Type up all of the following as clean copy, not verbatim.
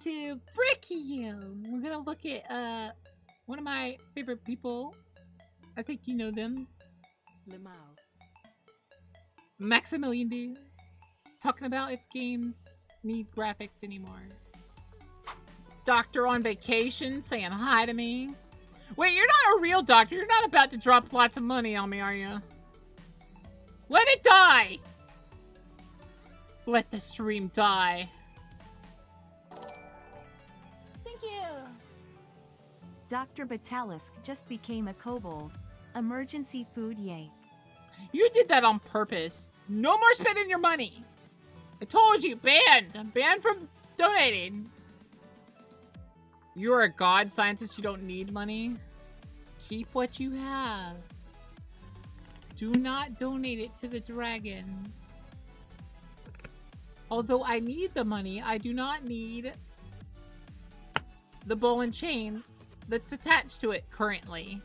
to Brick You. We're gonna look at one of my favorite people. I think you know them. Limau. Maximilian dude. Talking about if games need graphics anymore. Doctor on vacation saying hi to me. Wait, you're not a real doctor. You're not about to drop lots of money on me, are you? Let it die! Let the stream die. Thank you. Dr. Batalisk just became a kobold. Emergency food yank. You did that on purpose. No more spending your money. I told you, banned. I'm banned from donating. You're a god scientist. You don't need money. Keep what you have. Do not donate it to the dragon. Although I need the money, I do not need the ball and chain that's attached to it currently.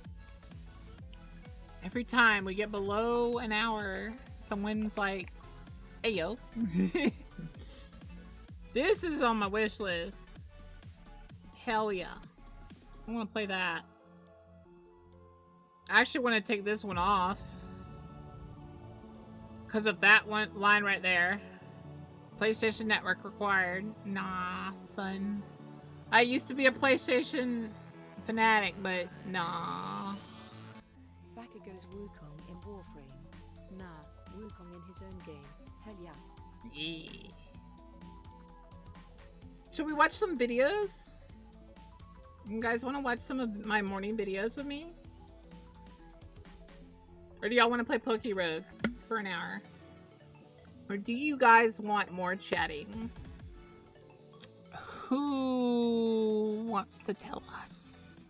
Every time we get below an hour, someone's like, hey, yo. This is on my wish list. Hell yeah. I want to play that. I actually want to take this one off. Because of that one line right there. PlayStation Network required. Nah, son. I used to be a PlayStation fanatic, but nah. Backer goes Wukong in Warframe. Nah, Wukong in his own game. Hell yeah. Yeah. Should we watch some videos? You guys want to watch some of my morning videos with me? Or do y'all want to play Poke Rogue for an hour? Or do you guys want more chatting? Who wants to tell us?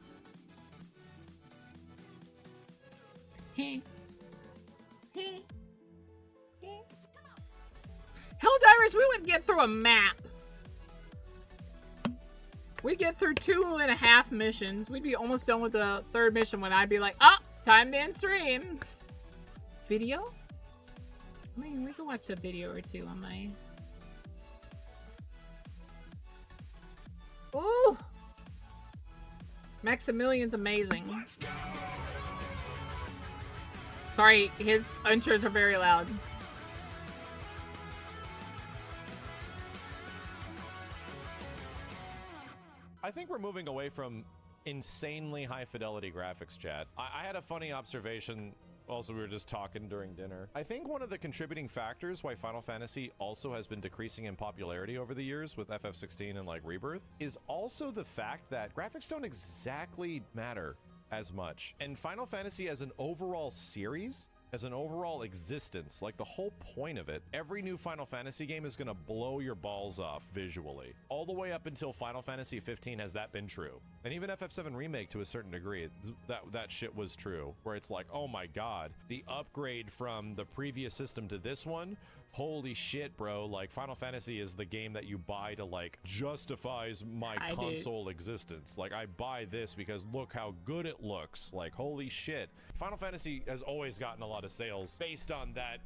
Hey. Hey. Hey. Helldivers, we wouldn't get through a map. We'd get through 2.5 missions. We'd be almost done with the 3rd mission when I'd be like, oh, time to end stream. Video? I mean, we can watch a video or two on my... Ooh! Maximilian's amazing. Sorry, his intros are very loud. I think we're moving away from insanely high fidelity graphics, chat. I had a funny observation. Also, we were just talking during dinner. I think one of the contributing factors why Final Fantasy also has been decreasing in popularity over the years with FF16 and like Rebirth is also the fact that graphics don't exactly matter as much. And Final Fantasy as an overall series, as an overall existence, like the whole point of it, every new Final Fantasy game is gonna blow your balls off visually. All the way up until Final Fantasy 15 has that been true. And even FF7 Remake to a certain degree, that shit was true. Where it's like, oh my god, the upgrade from the previous system to this one, holy shit, bro, like Final Fantasy is the game that you buy to like justifies my console existence. Like I buy this because look how good it looks. Like holy shit. Final Fantasy has always gotten a lot of sales based on that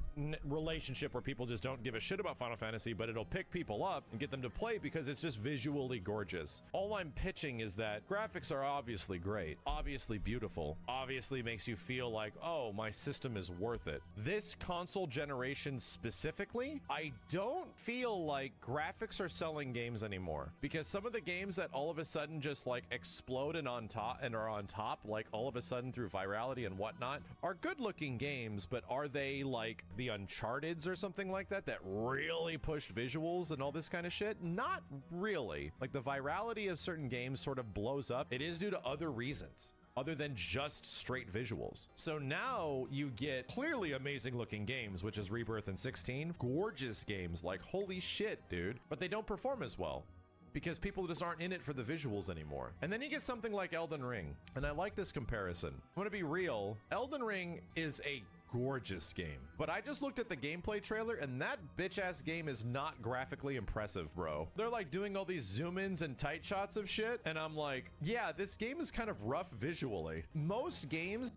relationship where people just don't give a shit about Final Fantasy, but it'll pick people up and get them to play because it's just visually gorgeous. All I'm pitching is that graphics are obviously great, obviously beautiful, obviously makes you feel like, oh, my system is worth it. This console generation specifically, I don't feel like graphics are selling games anymore, because some of the games that all of a sudden just like explode and are on top, like all of a sudden through virality and whatnot, are good looking games, but are they like the Uncharted's or something like that that really pushed visuals and all this kind of shit? Not really. Like the virality of certain games sort of blows up. It is due to other reasons other than just straight visuals. So now you get clearly amazing looking games, which is Rebirth and 16, gorgeous games, like holy shit, dude, but they don't perform as well because people just aren't in it for the visuals anymore. And then you get something like Elden Ring, and I like this comparison. I'm gonna be real, Elden Ring is a gorgeous game, but I just looked at the gameplay trailer and that bitch ass game is not graphically impressive, bro. They're like doing all these zoom ins and tight shots of shit, and I'm like, yeah, this game is kind of rough visually. Most games,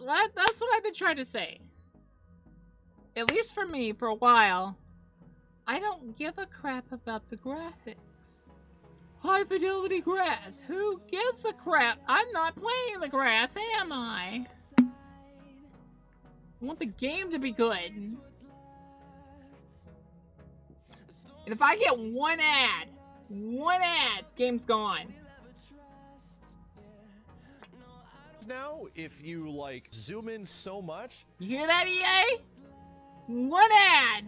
that's what I've been trying to say. At least for me, for a while, I don't give a crap about the graphics. High fidelity grass. Who gives a crap? I'm not playing the grass, am I? I want the game to be good. And if I get one ad, game's gone. Now, if you like zoom in so much, You hear that, EA? One ad.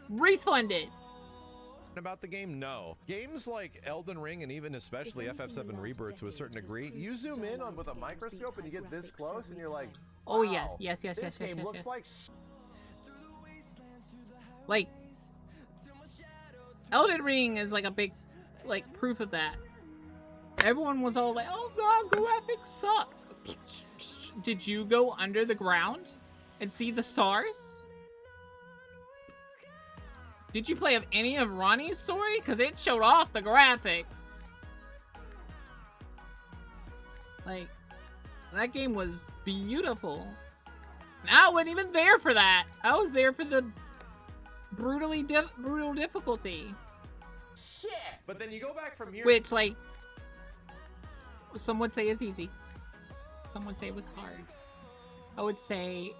Refunded. about the game, no. Games like Elden Ring and even especially FF7 Rebirth to a certain degree, you zoom in on with a microscope and you get this close and you're like, Oh wow, yes. this game looks like like Elden Ring is like a big like proof of that. Everyone was all like, oh god, graphics suck. Did you go under the ground and see the stars? Did you play of any of Ronnie's story? Because it showed off the graphics. Like, that game was beautiful. And I wasn't even there for that. I was there for the brutal difficulty. shit. But then you go back from here. Which, like, some would say is easy. Some would say it was hard. I would say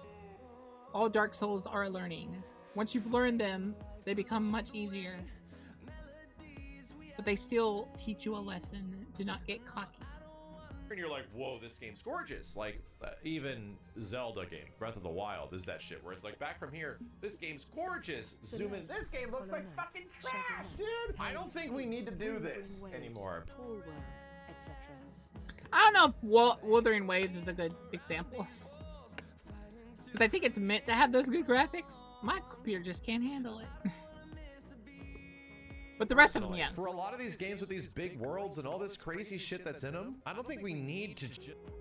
all Dark Souls are learning. Once you've learned them, they become much easier. But they still teach you a lesson. Do not get cocky. And you're like, whoa, this game's gorgeous. Like, even Zelda game, Breath of the Wild, is that shit. Where it's like, back from here, this game's gorgeous. Zoom in. This game looks like fucking trash, dude. I don't think we need to do this anymore. I don't know if Wuthering Waves is a good example. Because I think it's meant to have those good graphics. My computer just can't handle it. But the rest of them, yeah. For a lot of these games with these big worlds and all this crazy shit that's in them, I don't think we need to.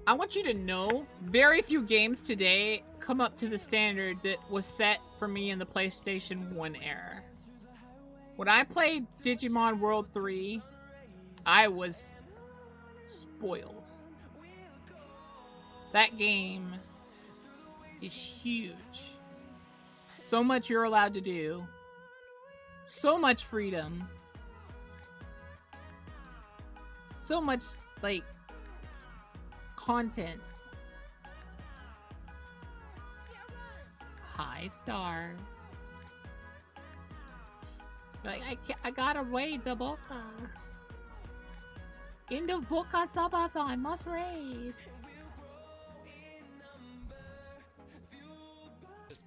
I want you to know, very few games today come up to the standard that was set for me in the PlayStation 1 era. When I played Digimon World 3, I was spoiled. That game is huge. So much you're allowed to do. So much freedom. So much, like, content. Hi, Star. Like, I gotta raid the Boka. In the Boka Sabbath, I must raid.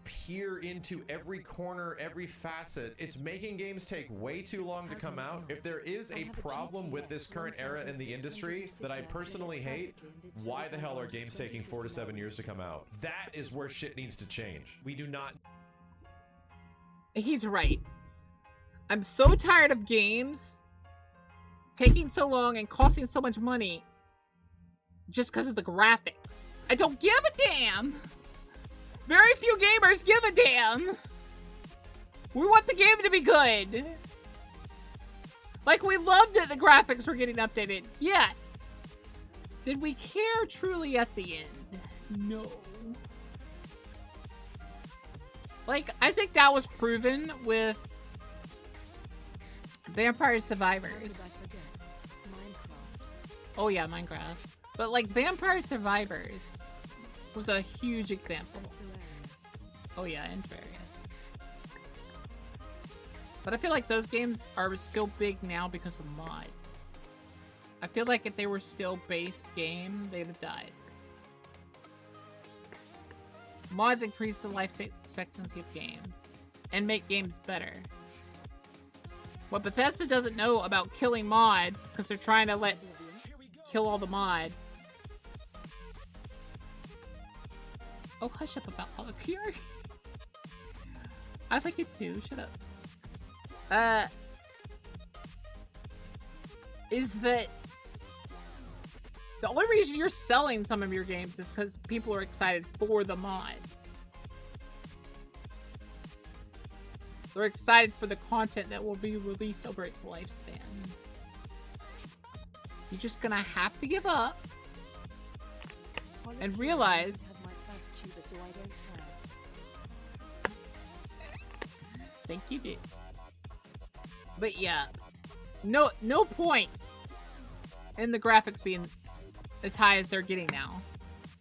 Peer into every corner, every facet. It's making games take way too long to come out. If there is a problem with this current era in the industry that I personally hate, why the hell are games taking 4 to 7 years to come out? That is where shit needs to change. We do not. He's right. I'm so tired of games taking so long and costing so much money just because of the graphics. I don't give a damn. Very few gamers give a damn. We want the game to be good. Like, we loved that the graphics were getting updated. Yes. Did we care truly at the end? No. Like, I think that was proven with Vampire Survivors. Oh yeah, Minecraft. But like, Vampire Survivors was a huge example. Oh yeah, and Terraria. But I feel like those games are still big now because of mods. I feel like if they were still base game, they'd have died. Mods increase the life expectancy of games and make games better. What Bethesda doesn't know about killing mods, because they're trying to kill all the mods. Oh, hush up about Holocure. I like it too. Shut up. Is that the only reason you're selling some of your games is because people are excited for the mods. They're excited for the content that will be released over its lifespan. You're just gonna have to give up and realize. Think you do. But yeah, no point in the graphics being as high as they're getting now.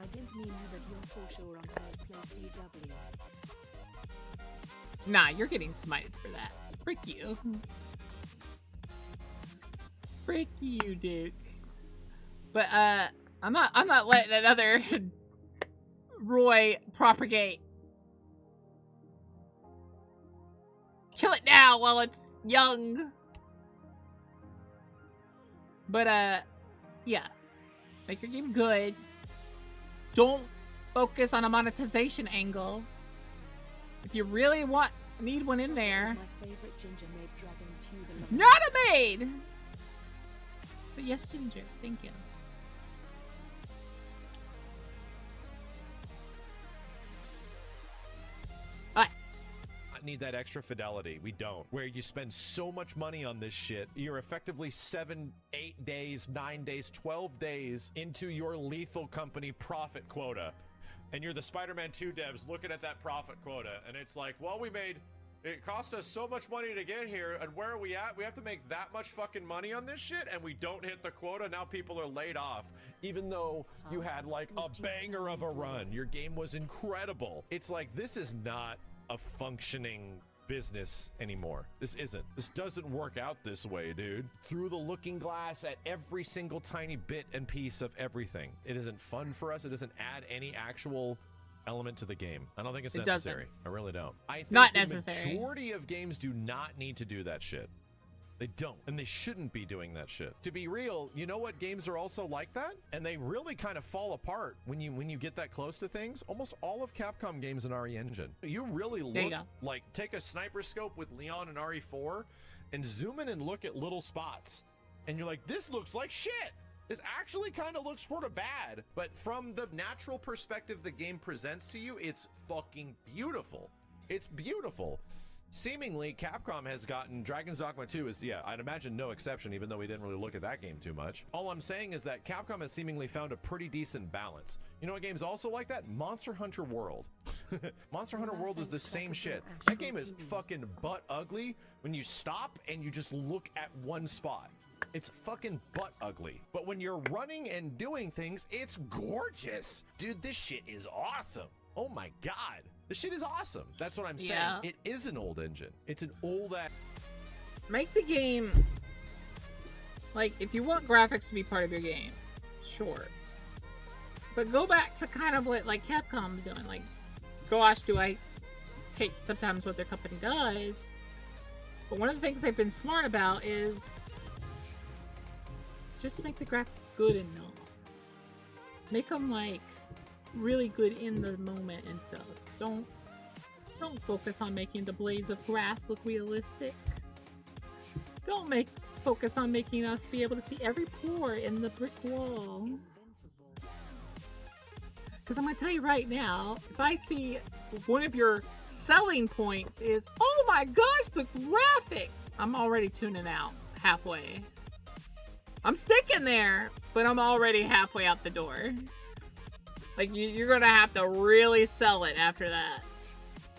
I didn't mean that you're for sure on third place DW. Nah, you're getting smited for that. Frick you. Frick you, Duke. But I'm not letting another Roy propagate. Kill it now while it's young. But yeah. Make your game good. Don't focus on a monetization angle. If you really need one in there. My favorite ginger maid dragon tuber. Not a maid! But yes, Ginger. Thank you. Need that extra fidelity. We don't. Where you spend so much money on this shit, you're effectively 7, 8 days, 9 days, 12 days into your Lethal Company profit quota. And you're the Spider-Man 2 devs looking at that profit quota. And it's like, well, it cost us so much money to get here. And where are we at? We have to make that much fucking money on this shit. And we don't hit the quota. Now people are laid off. Even though you had like a banger of a run. Your game was incredible. It's like, this is not a functioning business anymore. This isn't. This doesn't work out this way, dude. Through the looking glass at every single tiny bit and piece of everything. It isn't fun for us. It doesn't add any actual element to the game. I don't think it's necessary. I really don't. I think not the necessary. Majority of games do not need to do that shit. They don't, and they shouldn't be doing that shit. To be real, you know what games are also like that? And they really kind of fall apart when you get that close to things. Almost all of Capcom games in RE Engine. You really look, like, take a sniper scope with Leon and RE4 and zoom in and look at little spots. And you're like, this looks like shit. This actually kind of looks sort of bad. But from the natural perspective the game presents to you, it's fucking beautiful. It's beautiful. Seemingly, Capcom has gotten Dragon's Dogma 2 is, yeah, I'd imagine no exception, even though we didn't really look at that game too much. All I'm saying is that Capcom has seemingly found a pretty decent balance. You know what game's also like that? Monster Hunter World. Monster Hunter World is the same shit. That game is fucking butt ugly when you stop and you just look at one spot. It's fucking butt ugly. But when you're running and doing things, it's gorgeous. Dude, this shit is awesome. Oh my god. This shit is awesome. That's what I'm saying. It is an old engine. It's an old ass. Make the game, like, if you want graphics to be part of your game, sure. But go back to kind of what, like, Capcom's doing. Like, gosh, do I hate sometimes what their company does. But one of the things they've been smart about is just make the graphics good and all. Make them, like, really good in the moment and stuff. Don't focus on making the blades of grass look realistic. Don't focus on making us be able to see every pore in the brick wall. Because I'm gonna tell you right now, if I see one of your selling points is, oh my gosh, the graphics, I'm already tuning out halfway. I'm sticking there, but I'm already halfway out the door. Like, you're gonna have to really sell it after that.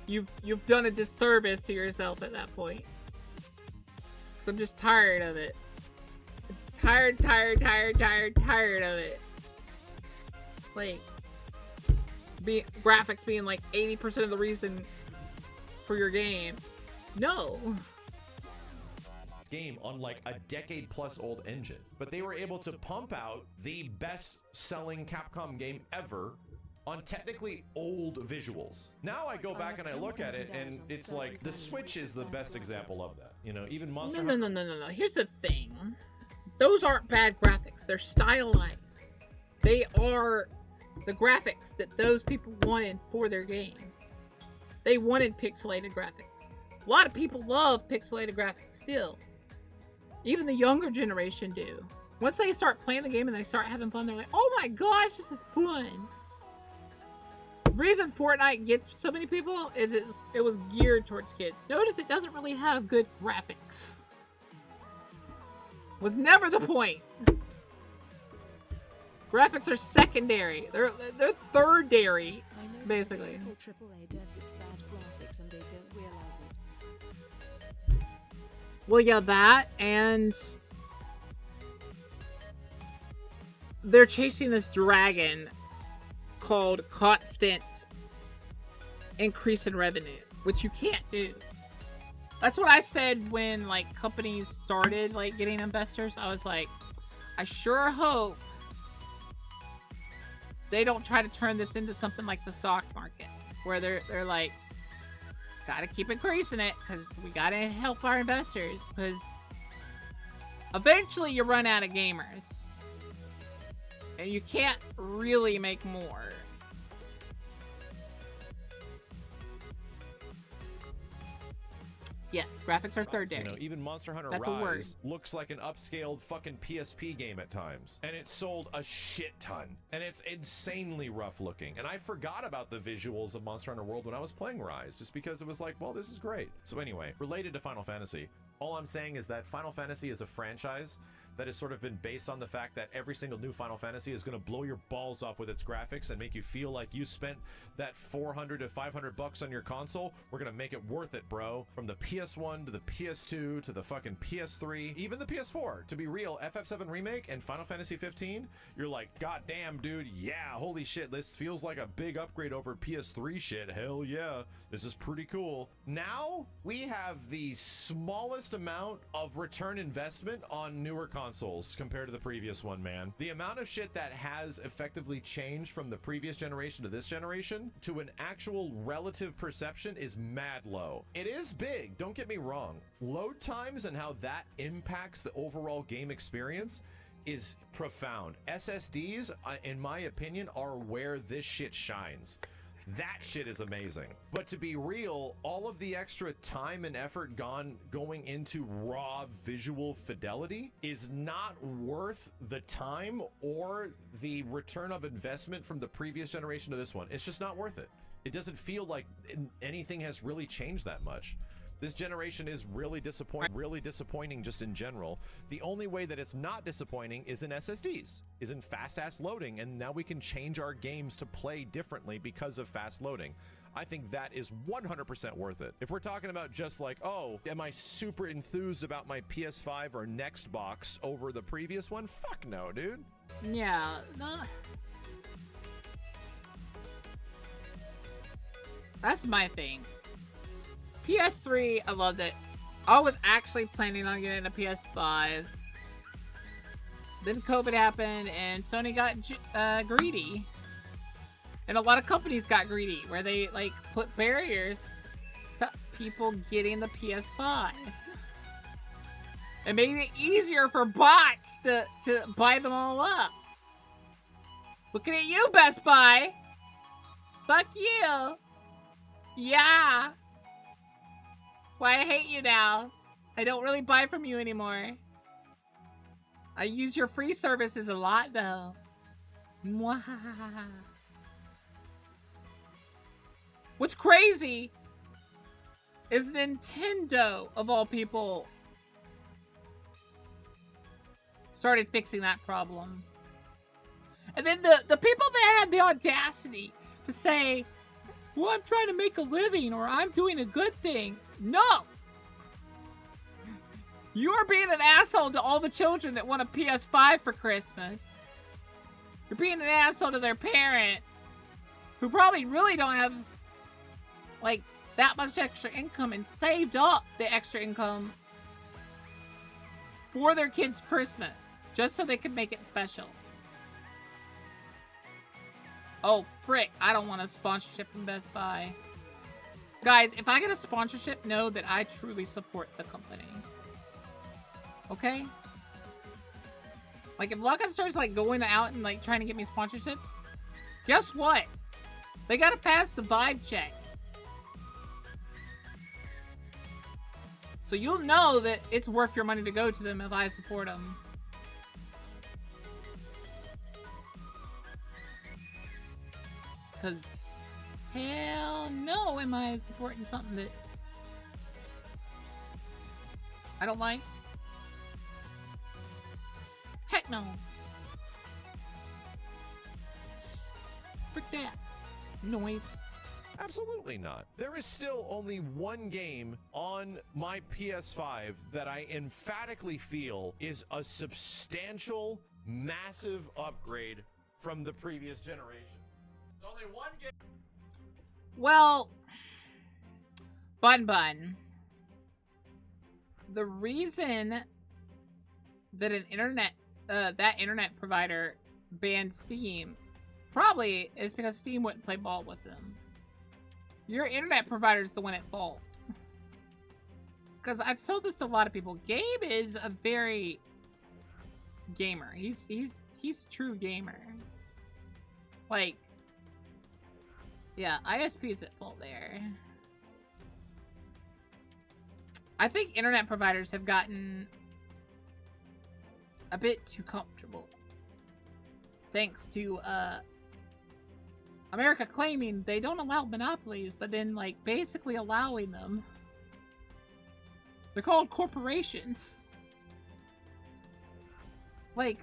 You've done a disservice to yourself at that point. Cause I'm just tired of it. Tired of it. Like, graphics being like 80% of the reason for your game. No. Game on like a decade plus old engine, but they were able to pump out the best selling Capcom game ever on technically old visuals. Now I go back and I look at it and it's like the Switch is the best example of that. You know, even Monster Hunter. No. Here's the thing. Those aren't bad graphics. They're stylized. They are the graphics that those people wanted for their game. They wanted pixelated graphics. A lot of people love pixelated graphics still. Even the younger generation do. Once they start playing the game and they start having fun, they're like, oh my gosh, this is fun. The reason Fortnite gets so many people is it was geared towards kids. Notice it doesn't really have good graphics. Was never the point. Graphics are secondary. They're thirdary, basically. AAA devs, it's bad graphics and they don't realize it. Well, yeah, that, and they're chasing this dragon called constant increase in revenue, which you can't do. That's what I said when, like, companies started, like, getting investors. I was like, I sure hope they don't try to turn this into something like the stock market, where they're like, gotta keep increasing it because we gotta help our investors, because eventually you run out of gamers and you can't really make more. Yes, graphics are third day. You know, even Monster Hunter That's a word. Rise looks like an upscaled fucking PSP game at times. And it sold a shit ton. And it's insanely rough looking. And I forgot about the visuals of Monster Hunter World when I was playing Rise, just because it was like, well, this is great. So anyway, related to Final Fantasy, all I'm saying is that Final Fantasy is a franchise that has sort of been based on the fact that every single new Final Fantasy is going to blow your balls off with its graphics and make you feel like you spent that $400 to $500 on your console. We're going to make it worth it, bro. From the PS1 to the PS2 to the fucking PS3, even the PS4. To be real, FF7 Remake and Final Fantasy 15, you're like, god damn, dude, yeah, holy shit, this feels like a big upgrade over PS3 shit. Hell yeah, this is pretty cool. Now, we have the smallest amount of return investment on newer consoles compared to the previous one, man. The amount of shit that has effectively changed from the previous generation to this generation to an actual relative perception is mad low. It is big, don't get me wrong. Load times and how that impacts the overall game experience is profound. SSDs, in my opinion, are where this shit shines. That shit is amazing. But to be real, all of the extra time and effort going into raw visual fidelity is not worth the time or the return of investment from the previous generation to this one. It's just not worth it. It doesn't feel like anything has really changed that much. This generation is really disappointing just in general. The only way that it's not disappointing is in SSDs, is in fast-ass loading, and now we can change our games to play differently because of fast loading. I think that is 100% worth it. If we're talking about just like, oh, am I super enthused about my PS5 or next box over the previous one? Fuck no, dude. Yeah, no. That's my thing. PS3, I loved it. I was actually planning on getting a PS5. Then COVID happened and Sony got greedy. And a lot of companies got greedy where they like put barriers to people getting the PS5. It made it easier for bots to buy them all up. Looking at you, Best Buy. Fuck you. Yeah. Why I hate you now. I don't really buy from you anymore. I use your free services a lot though. Mwahaha. What's crazy is Nintendo, of all people, started fixing that problem. And then the people that had the audacity to say, well, I'm trying to make a living or I'm doing a good thing. No! You are being an asshole to all the children that want a PS5 for Christmas. You're being an asshole to their parents, who probably really don't have, like, that much extra income and saved up the extra income for their kids' Christmas, just so they could make it special. Oh, frick, I don't want a sponsorship from Best Buy. Guys, if I get a sponsorship, know that I truly support the company. Okay? Like, if Lockout starts, like, going out and, like, trying to get me sponsorships, guess what? They gotta pass the vibe check. So you'll know that it's worth your money to go to them if I support them. Because hell no am I supporting something that I don't like. Heck no. Frick that. Noise. Absolutely not. There is still only one game on my PS5 that I emphatically feel is a substantial, massive upgrade from the previous generation. There's only one game. Well, Bun. The reason that that internet provider banned Steam probably is because Steam wouldn't play ball with them. Your internet provider is the one at fault. Because I've told this to a lot of people. Gabe is a very gamer. He's a true gamer. Like, yeah, ISP is at fault there. I think internet providers have gotten a bit too comfortable. Thanks to America claiming they don't allow monopolies, but then like basically allowing them. They're called corporations. Like,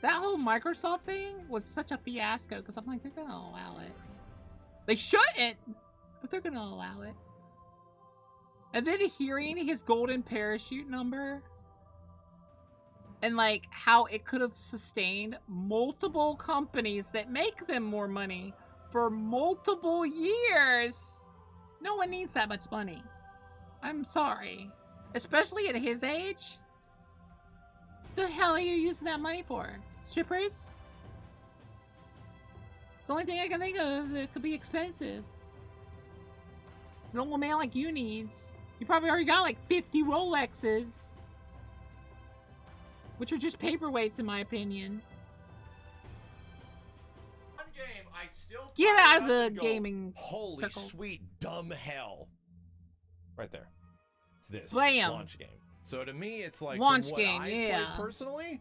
that whole Microsoft thing was such a fiasco because I'm like, they're gonna allow it. They shouldn't, but they're gonna allow it. And then hearing his golden parachute number and like how it could have sustained multiple companies that make them more money for multiple years. No one needs that much money. I'm sorry. Especially at his age. The hell are you using that money for? Strippers? It's the only thing I can think of that could be expensive. An old man like you needs. You probably already got like 50 Rolexes. Which are just paperweights in my opinion. One game I still get out of the gaming holy circle. Sweet dumb hell. Right there. It's this Bam. launch game. So to me, it's like Launch from what game, I yeah. played personally,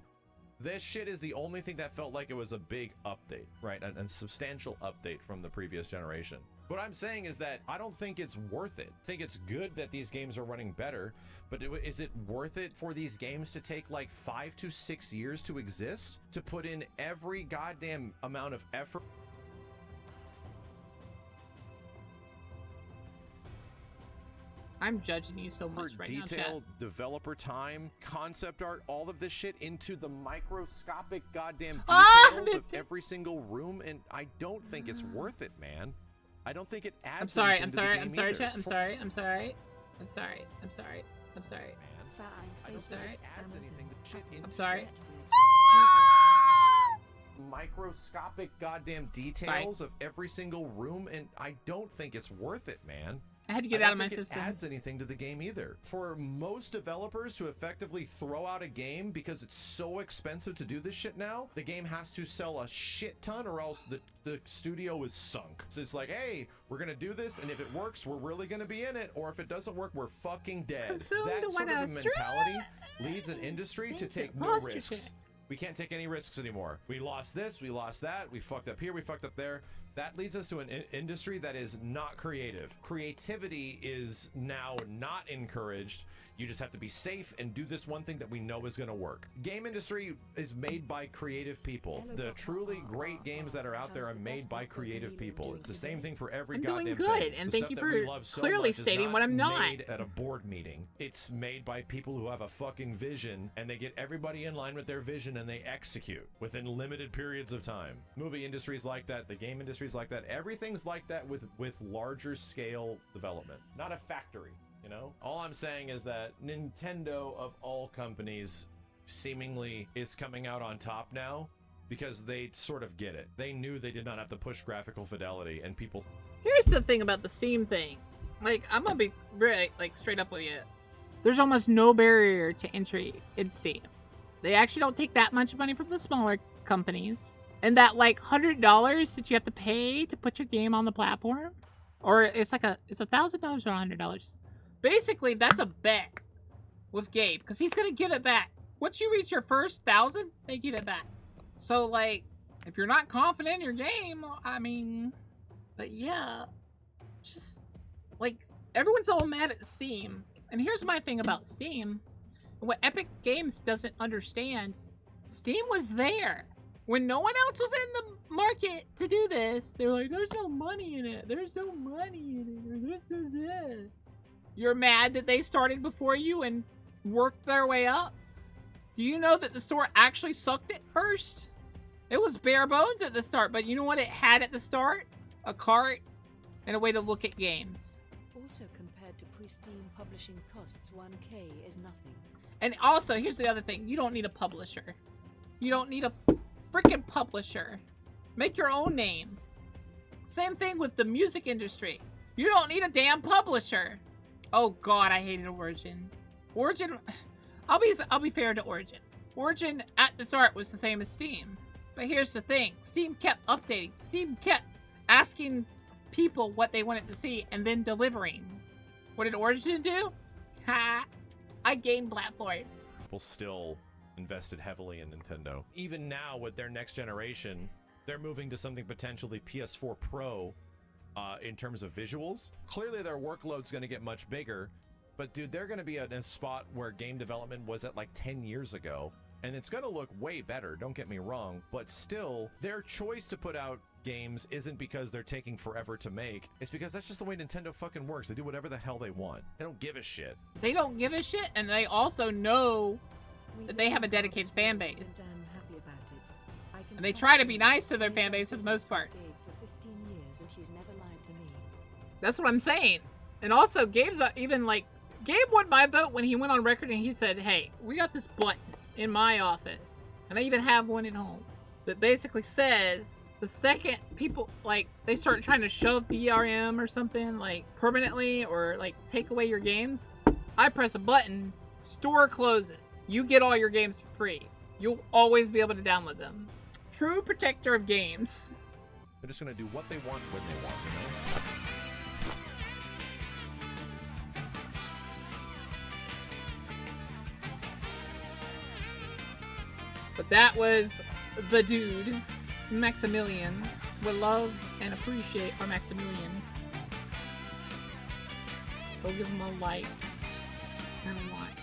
this shit is the only thing that felt like it was a big update, right? A substantial update from the previous generation. What I'm saying is that I don't think it's worth it. I think it's good that these games are running better, but is it worth it for these games to take like 5 to 6 years to exist? To put in every goddamn amount of effort? I'm judging you so much right now, chat. Detail, developer time, concept art, all of this shit into the microscopic goddamn details of every single room, and I don't think it's worth it, man. I don't think it adds. I'm sorry, anything to the game either. chat. I'm sorry. Man, I don't think it adds anything to shit into I'm sorry. microscopic goddamn details of every single room, and I don't think it's worth it, man. I had to get I out don't of my think system. It adds anything to the game either. For most developers to effectively throw out a game because it's so expensive to do this shit now, the game has to sell a shit ton or else the studio is sunk. So it's like, hey, we're gonna do this, and if it works, we're really gonna be in it, or if it doesn't work, we're fucking dead. That sort of a mentality leads an industry to take no risks. We can't take any risks anymore. We lost this, we lost that, we fucked up here, we fucked up there. That leads us to an industry that is not creative. Creativity is now not encouraged. You just have to be safe and do this one thing that we know is going to work. Game industry is made by creative people. The truly great games that are out there are made by creative people. It's the same thing for every goddamn thing. I'm doing good, and thank you for clearly stating what I'm not. Made at a board meeting. It's made by people who have a fucking vision, and they get everybody in line with their vision, and they execute within limited periods of time. Movie industries like that. The game industries like that. Everything's like that with larger scale development. Not a factory. You know, all I'm saying is that Nintendo of all companies seemingly is coming out on top now because they sort of get it. They knew they did not have to push graphical fidelity, and people. Here's the thing about the Steam thing. Like, I'm gonna be very straight up with you. There's almost no barrier to entry in Steam. They actually don't take that much money from the smaller companies, and that like $100 that you have to pay to put your game on the platform, or it's $1,000 or $100. Basically, that's a bet with Gabe, because he's going to give it back. Once you reach your first 1,000, they give it back. So, like, if you're not confident in your game, I mean, but yeah, just, like, everyone's all mad at Steam. And here's my thing about Steam. What Epic Games doesn't understand, Steam was there. When no one else was in the market to do this, they were like, there's no money in it. There's no money in it. Or this is this. You're mad that they started before you and worked their way up? Do you know that the store actually sucked at first? It was bare bones at the start, but you know what it had at the start? A cart and a way to look at games. Also, compared to pre-Steam publishing costs, 1K is nothing. And also, here's the other thing. You don't need a publisher. You don't need a freaking publisher. Make your own name. Same thing with the music industry. You don't need a damn publisher. Oh God, I hated Origin. Origin, I'll be fair to Origin. Origin at the start was the same as Steam. But here's the thing. Steam kept updating. Steam kept asking people what they wanted to see and then delivering. What did Origin do? Ha! I game platform. People still invested heavily in Nintendo. Even now with their next generation, they're moving to something potentially PS4 Pro in terms of visuals. Clearly their workload's going to get much bigger, but dude, they're going to be in a spot where game development was at like 10 years ago. And it's going to look way better, don't get me wrong, but still, their choice to put out games isn't because they're taking forever to make. It's because that's just the way Nintendo fucking works. They do whatever the hell they want. They don't give a shit. They don't give a shit, and they also know that they have a dedicated fan base. Happy about it. And they try to be nice to their fan base for the most part. For 15 years and he's never lied to me. That's what I'm saying. And also, Gabe's even like, Gabe won my vote when he went on record and he said, hey, we got this button in my office, and I even have one at home, that basically says the second people, like, they start trying to shove DRM or something, like, permanently, or, like, take away your games, I press a button, store closes. You get all your games for free. You'll always be able to download them. True protector of games. They're just gonna do what they want when they want, you know? But that was the dude, Maximilian. We love and appreciate our Maximilian. Go give him a like and a like.